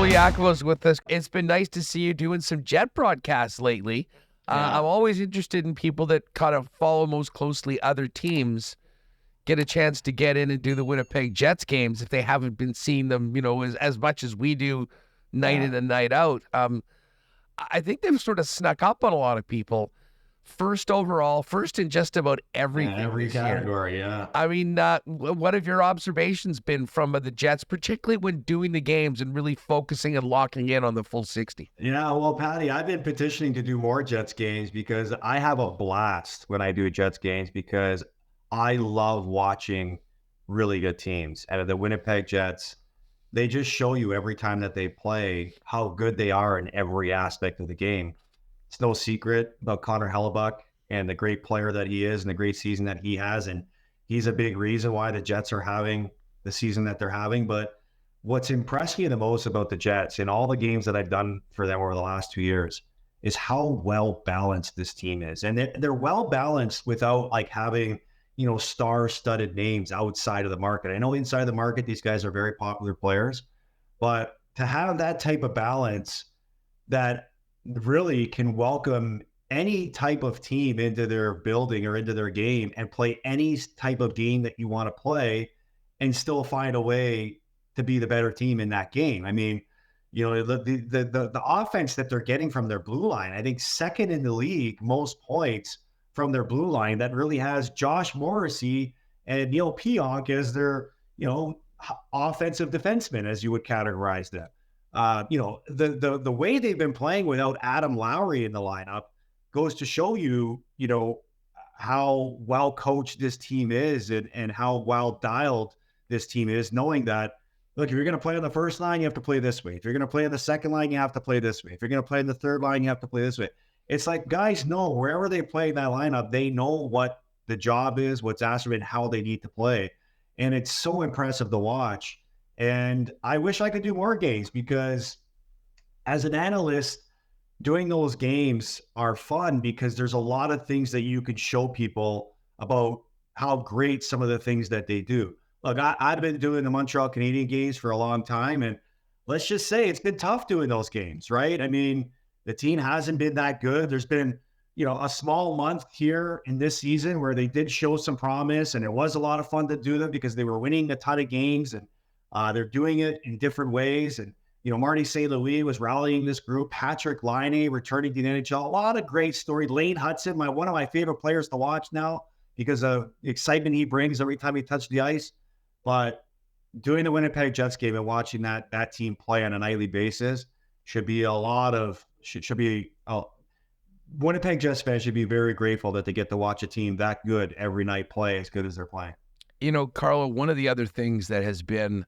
Colaiacovo's with us. It's been nice to see you doing some Jet broadcasts lately. I'm always interested in people that kind of follow most closely other teams, get a chance to get in and do the Winnipeg Jets games if they haven't been seeing them, as much as we do night in and night out. I think they've sort of snuck up on a lot of people. First overall, first in just about everything. Every category, yeah. I mean, what have your observations been from the Jets, particularly when doing the games and really focusing and locking in on the full 60? Yeah, well, Patty, I've been petitioning to do more Jets games because I have a blast when I do Jets games because I love watching really good teams. And the Winnipeg Jets, they just show you every time that they play how good they are in every aspect of the game. It's no secret about Connor Hellebuyck and the great player that he is and the great season that he has. And he's a big reason why the Jets are having the season that they're having. But what's impressed me the most about the Jets in all the games that I've done for them over the last 2 years is how well balanced this team is. And they're well balanced without like having, star-studded names outside of the market. I know inside the market, these guys are very popular players, but to have that type of balance that really can welcome any type of team into their building or into their game and play any type of game that you want to play and still find a way to be the better team in that game. I mean, the offense that they're getting from their blue line, I think second in the league, most points from their blue line that really has Josh Morrissey and Neil Pionk as their, offensive defensemen, as you would categorize them. The way they've been playing without Adam Lowry in the lineup goes to show you, how well coached this team is and how well dialed this team is, knowing that, look, if you're going to play on the first line, you have to play this way. If you're going to play on the second line, you have to play this way. If you're going to play in the third line, you have to play this way. It's like guys know wherever they play that lineup, they know what the job is, what's asked of it, and how they need to play. And it's so impressive to watch. And I wish I could do more games because as an analyst, doing those games are fun because there's a lot of things that you can show people about how great some of the things that they do. Look, I've been doing the Montreal Canadiens games for a long time, and let's just say it's been tough doing those games, right? I mean, the team hasn't been that good. There's been, a small month here in this season where they did show some promise, and it was a lot of fun to do them because they were winning a ton of games, and they're doing it in different ways. And, Marty St. Louis was rallying this group. Patrick Laine returning to the NHL. A lot of great stories. Lane Hudson, one of my favorite players to watch now because of the excitement he brings every time he touches the ice. But doing the Winnipeg Jets game and watching that team play on a nightly basis should be Winnipeg Jets fans should be very grateful that they get to watch a team that good every night play as good as they're playing. Carlo, one of the other things that has been,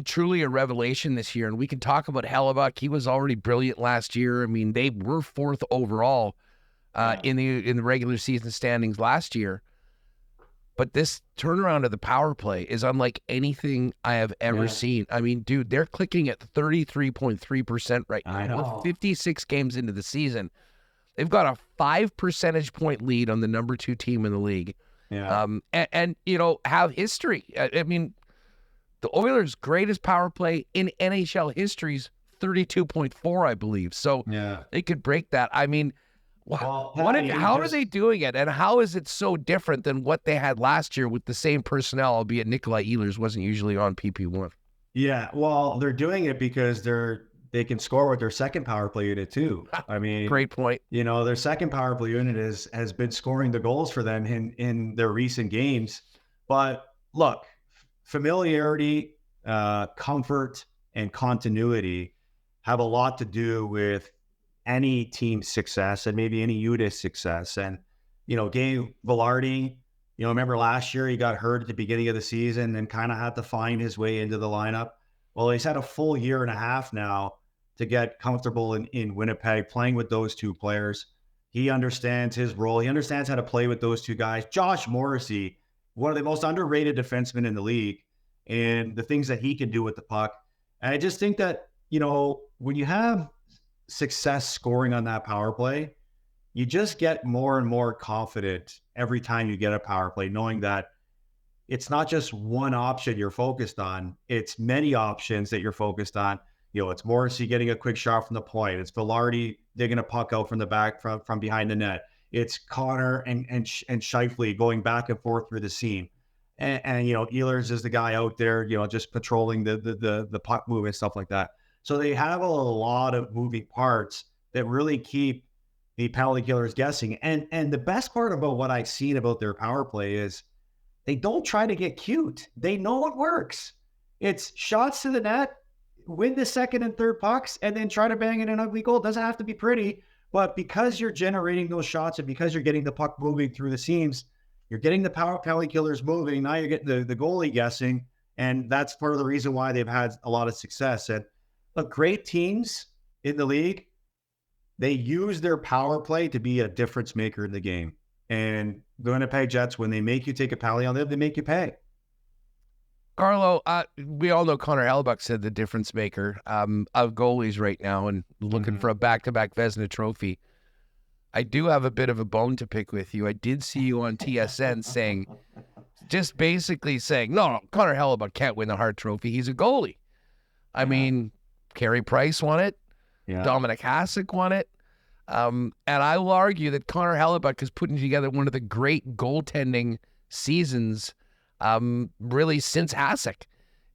truly a revelation this year, and we can talk about Hellebuyck. He was already brilliant last year. They were fourth overall in the regular season standings last year. But this turnaround of the power play is unlike anything I have ever seen. Dude, they're clicking at 33.3% right now. We're 56 games into the season. They've got a 5 percentage point lead on the number 2 team in the league. Yeah. And have history. The Oilers' greatest power play in NHL history is 32.4, I believe. So they could break that. How are they doing it, and how is it so different than what they had last year with the same personnel, albeit Nikolai Ehlers wasn't usually on PP1? Yeah, well, they're doing it because they can score with their second power play unit too. Great point. Their second power play unit has been scoring the goals for them in their recent games. But look, familiarity, comfort, and continuity have a lot to do with any team's success and maybe any unit's success. And, Gabe Vilardi, remember last year he got hurt at the beginning of the season and kind of had to find his way into the lineup. Well, he's had a full year and a half now to get comfortable in Winnipeg playing with those two players. He understands his role. He understands how to play with those two guys. Josh Morrissey, one of the most underrated defensemen in the league, and the things that he can do with the puck. And I just think that, when you have success scoring on that power play, you just get more and more confident every time you get a power play, knowing that it's not just one option you're focused on, it's many options that you're focused on. It's Morrissey getting a quick shot from the point. It's Velarde digging a puck out from the back from behind the net. It's Connor and Scheifele going back and forth through the seam. And Ehlers is the guy out there, just patrolling the puck move and stuff like that. So they have a lot of moving parts that really keep the penalty killers guessing. And the best part about what I've seen about their power play is they don't try to get cute. They know what works. It's shots to the net, win the second and third pucks, and then try to bang in an ugly goal. It doesn't have to be pretty, but because you're generating those shots and because you're getting the puck moving through the seams, you're getting the penalty killers moving. Now you're getting the goalie guessing, and that's part of the reason why they've had a lot of success. And look, great teams in the league, they use their power play to be a difference maker in the game. And the Winnipeg Jets, when they make you take a penalty on them, they make you pay. Carlo, we all know Connor Hellebuyck said the difference maker of goalies right now and looking for a back-to-back Vezina trophy. I do have a bit of a bone to pick with you. I did see you on TSN just basically saying, no, Connor Hellebuyck can't win the Hart Trophy. He's a goalie. I mean, Carey Price won it. Yeah. Dominic Hasek won it. And I will argue that Connor Hellebuyck is putting together one of the great goaltending seasons really since Hasek,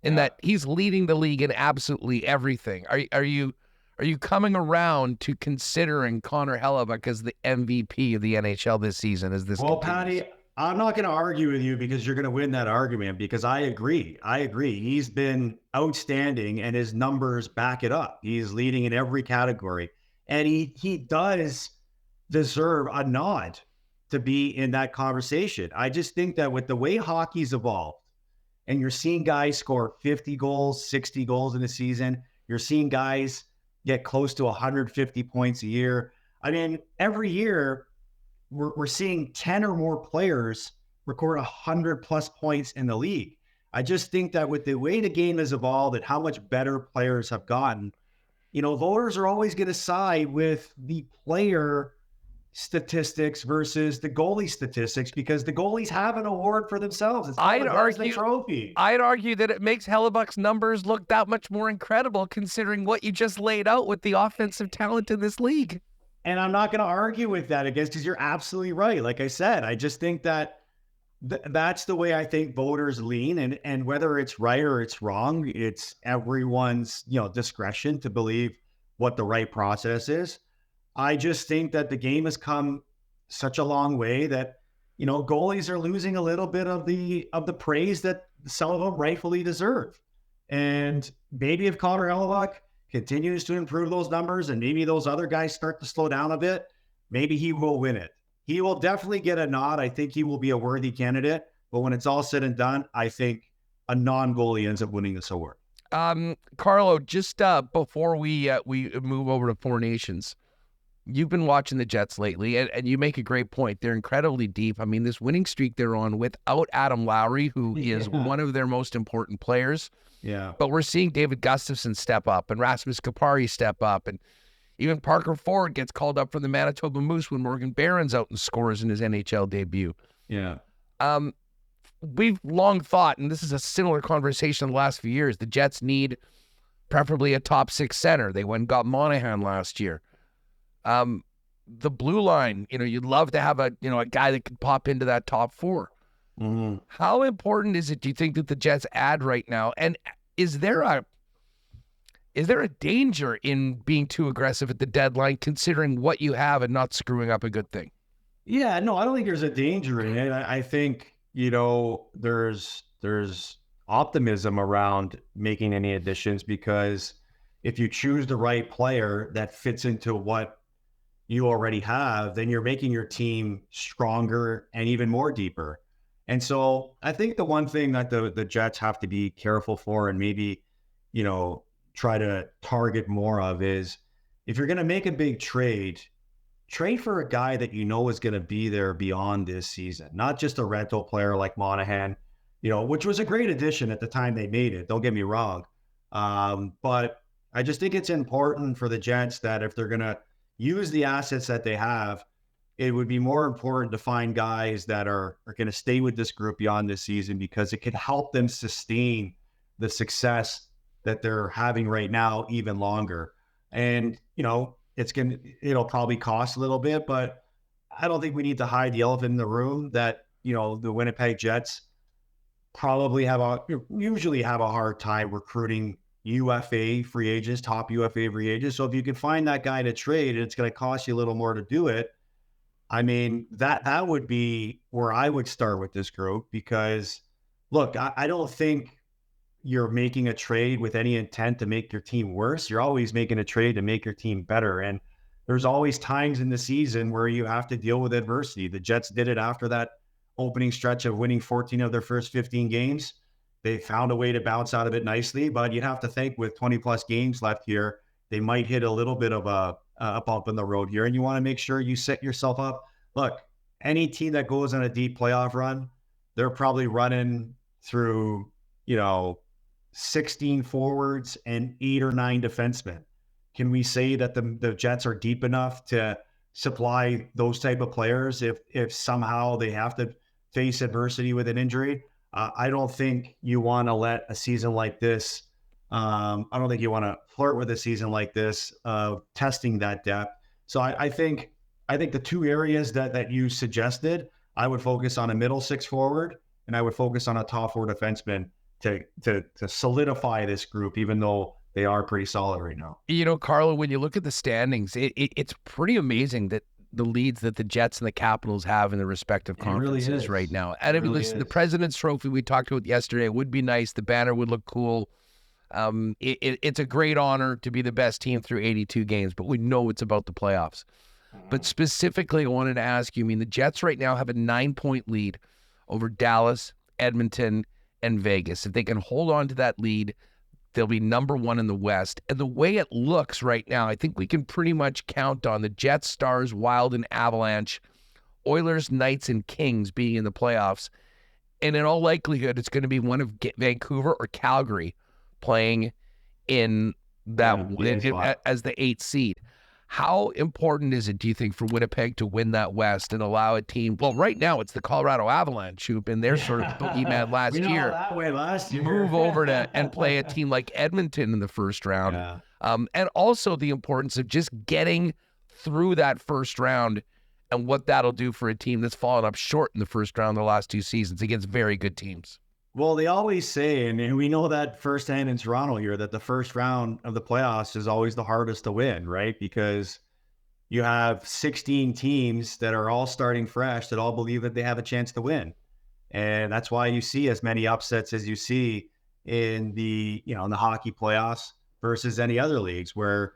in that he's leading the league in absolutely everything. Are you coming around to considering Connor Hellebuyck as the MVP of the NHL this season? Well, Patty, I'm not going to argue with you because you're going to win that argument, because I agree. He's been outstanding and his numbers back it up. He's leading in every category, and he does deserve a nod to be in that conversation. I just think that with the way hockey's evolved, and you're seeing guys score 50 goals, 60 goals in a season, you're seeing guys get close to 150 points a year. I mean, every year we're seeing 10 or more players record 100 plus points in the league. I just think that with the way the game has evolved and how much better players have gotten, voters are always going to side with the player statistics versus the goalie statistics, because the goalies have an award for themselves. It's I'd argue the trophy. I'd argue that it makes Hellebuck's numbers look that much more incredible, considering what you just laid out with the offensive talent in this league. And I'm not going to argue with that because you're absolutely right. Like I said, I just think that that's the way I think voters lean, and whether it's right or it's wrong, it's everyone's discretion to believe what the right process is. I just think that the game has come such a long way that, goalies are losing a little bit of the praise that some of them rightfully deserve. And maybe if Connor Hellebuyck continues to improve those numbers and maybe those other guys start to slow down a bit, maybe he will win it. He will definitely get a nod. I think he will be a worthy candidate. But when it's all said and done, I think a non-goalie ends up winning this award. Carlo, just before we move over to Four Nations, you've been watching the Jets lately, and you make a great point. They're incredibly deep. I mean, this winning streak they're on without Adam Lowry, who is one of their most important players. Yeah. But we're seeing David Gustafsson step up and Rasmus Kupari step up. And even Parker Ford gets called up from the Manitoba Moose when Morgan Barron's out and scores in his NHL debut. Yeah. We've long thought, and this is a similar conversation in the last few years, the Jets need preferably a top six center. They went and got Monahan last year. The blue line, you'd love to have a guy that could pop into that top four. Mm-hmm. How important is it, do you think, that the Jets add right now? And is there a danger in being too aggressive at the deadline, considering what you have and not screwing up a good thing? Yeah, no, I don't think there's a danger in it. I think, there's optimism around making any additions, because if you choose the right player that fits into what you already have, then you're making your team stronger and even more deeper. And so I think the one thing that the Jets have to be careful for, and maybe, try to target more of, is if you're going to make a big trade for a guy that is going to be there beyond this season, not just a rental player like Monahan, which was a great addition at the time they made it. Don't get me wrong. But I just think it's important for the Jets that if they're going to use the assets that they have, it would be more important to find guys that are going to stay with this group beyond this season, because it could help them sustain the success that they're having right now even longer. And, it'll probably cost a little bit, but I don't think we need to hide the elephant in the room that, the Winnipeg Jets usually have a hard time recruiting UFA free agents, top UFA free agents. So if you can find that guy to trade and it's going to cost you a little more to do it, I mean, that would be where I would start with this group, because look, I don't think you're making a trade with any intent to make your team worse. You're always making a trade to make your team better. And there's always times in the season where you have to deal with adversity. The Jets did it after that opening stretch of winning 14 of their first 15 games. They found a way to bounce out of it nicely, but you'd have to think with 20 plus games left here, they might hit a little bit of a bump in the road here. And you want to make sure you set yourself up. Look, any team that goes on a deep playoff run, they're probably running through, 16 forwards and 8 or 9 defensemen. Can we say that the Jets are deep enough to supply those type of players if somehow they have to face adversity with an injury? I don't think you want to let a season like this. I don't think you want to flirt with a season like this of testing that depth. So I think the two areas that you suggested, I would focus on a middle 6 forward, and I would focus on a top 4 defenseman to solidify this group, even though they are pretty solid right now. Carlo, when you look at the standings, it's pretty amazing that the leads that the Jets and the Capitals have in the respective conferences really right now. And the President's Trophy we talked about yesterday would be nice. The banner would look cool. It's a great honor to be the best team through 82 games, but we know it's about the playoffs. But specifically, I wanted to ask you, the Jets right now have a 9-point lead over Dallas, Edmonton, and Vegas. If they can hold on to that lead, they'll be number 1 in the West. And the way it looks right now, I think we can pretty much count on the Jets, Stars, Wild, and Avalanche, Oilers, Knights, and Kings being in the playoffs. And in all likelihood, it's going to be one of Vancouver or Calgary playing in that as the 8th seed. How important is it, do you think, for Winnipeg to win that West and allow a team? Well, right now it's the Colorado Avalanche, who've been their sort of boogeyman last year. That way last year. Move over to and play a team like Edmonton in the first round. Yeah. And also the importance of just getting through that first round and what that'll do for a team that's fallen up short in the first round the last 2 seasons against very good teams. Well, they always say, and we know that firsthand in Toronto here, that the first round of the playoffs is always the hardest to win, right? Because you have 16 teams that are all starting fresh that all believe that they have a chance to win. And that's why you see as many upsets as you see in the hockey playoffs versus any other leagues where,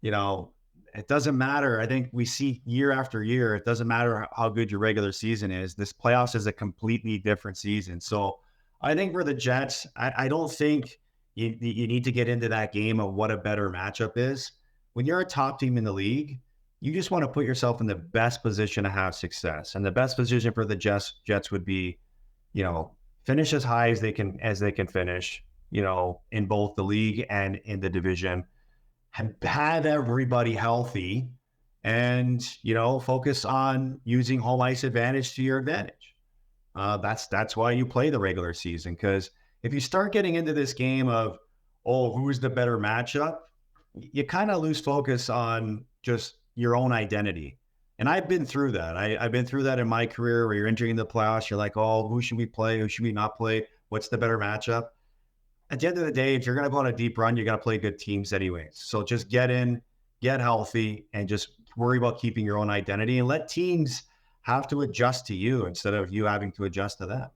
it doesn't matter. I think we see year after year, it doesn't matter how good your regular season is. This playoffs is a completely different season. So I think for the Jets, I don't think you need to get into that game of what a better matchup is. When you're a top team in the league, you just want to put yourself in the best position to have success. And the best position for the Jets would be, finish as high as they can finish, in both the league and in the division. Have everybody healthy and, focus on using home ice advantage to your advantage. That's why you play the regular season, because if you start getting into this game of, who's the better matchup, you kind of lose focus on just your own identity. And I've been through that. I've been through that in my career where you're entering the playoffs. You're like, who should we play? Who should we not play? What's the better matchup? At the end of the day, if you're going to go on a deep run, you got to play good teams anyways. So just get in, get healthy, and just worry about keeping your own identity and let teams have to adjust to you instead of you having to adjust to them.